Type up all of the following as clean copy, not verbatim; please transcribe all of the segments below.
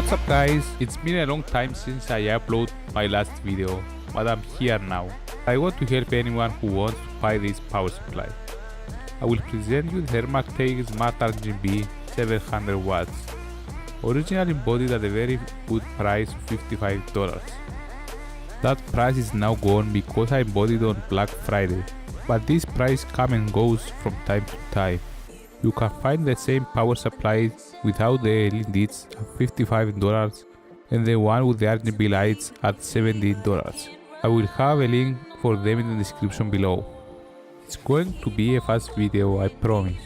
What's up guys, it's been a long time since I uploaded my last video, but I'm here now. I want to help anyone who wants to buy this power supply. I will present you the Thermaltake Smart RGB 700 watts, originally bought at a very good price of $55. That price is now gone because I bought it on Black Friday, but this price comes and goes from time to time. You can find the same power supply without the LEDs at $55 and the one with the RGB lights at $70. I will have a link for them in the description below. It's going to be a fast video, I promise.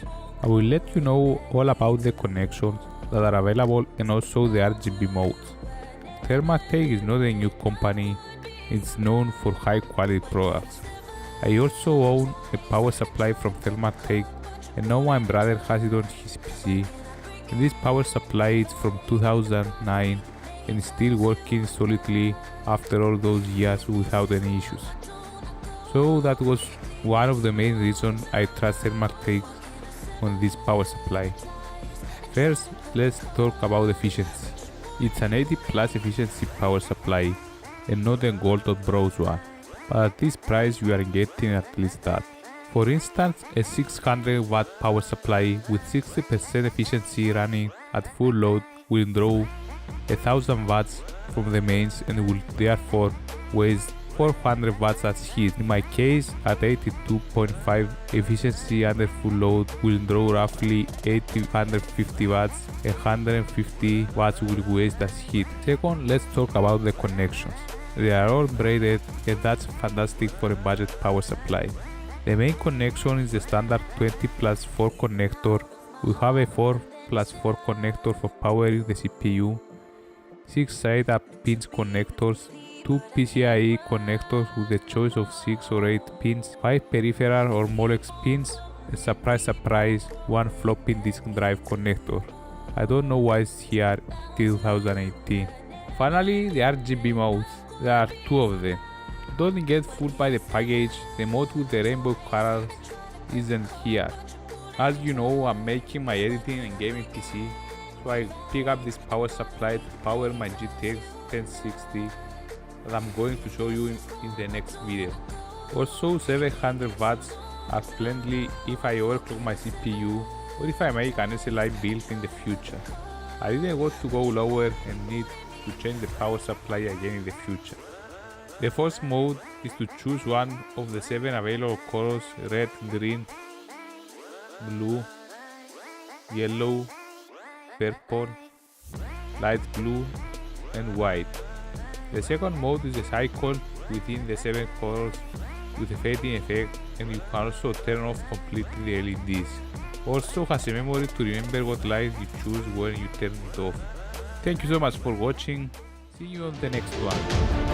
I will let you know all about the connections that are available and also the RGB modes. Thermaltake is not a new company, it's known for high quality products. I also own a power supply from Thermaltake and now my brother has it on his PC, and this power supply is from 2009 and is still working solidly after all those years without any issues. So that was one of the main reasons I trust Thermaltake on this power supply. First, let's talk about efficiency. It's an 80 plus efficiency power supply and not a gold or bronze one, but at this price you are getting at least that. For instance, a 600 watt power supply with 60% efficiency running at full load will draw 1000 watts from the mains and will therefore waste 400 watts as heat. In my case, at 82.5 efficiency under full load will draw roughly 850 watts, 150 watts will waste as heat. Second, let's talk about the connections. They are all braided and that's fantastic for a budget power supply. The main connection is the standard 20+4 connector. We have a 4+4 connector for powering the CPU, 6 side-up pins connectors, 2 PCIe connectors with a choice of 6 or 8 pins, 5 peripheral or Molex pins, and surprise, 1 floppy disk drive connector. I don't know why it's here till 2018. Finally, the RGB modes. There are 2 of them. Don't get fooled by the package, the mode with the rainbow colors isn't here. As you know, I'm making my editing and gaming PC, so I pick up this power supply to power my GTX 1060 that I'm going to show you in the next video. Also 700 watts are plenty if I overclock my CPU or if I make an SLI build in the future. I didn't want to go lower and need to change the power supply again in the future. The first mode is to choose one of the 7 available colors: red, green, blue, yellow, purple, light blue and white. The second mode is a cycle within the 7 colors with a fading effect, and you can also turn off completely the LEDs. Also has a memory to remember what light you choose when you turn it off. Thank you so much for watching, see you on the next one.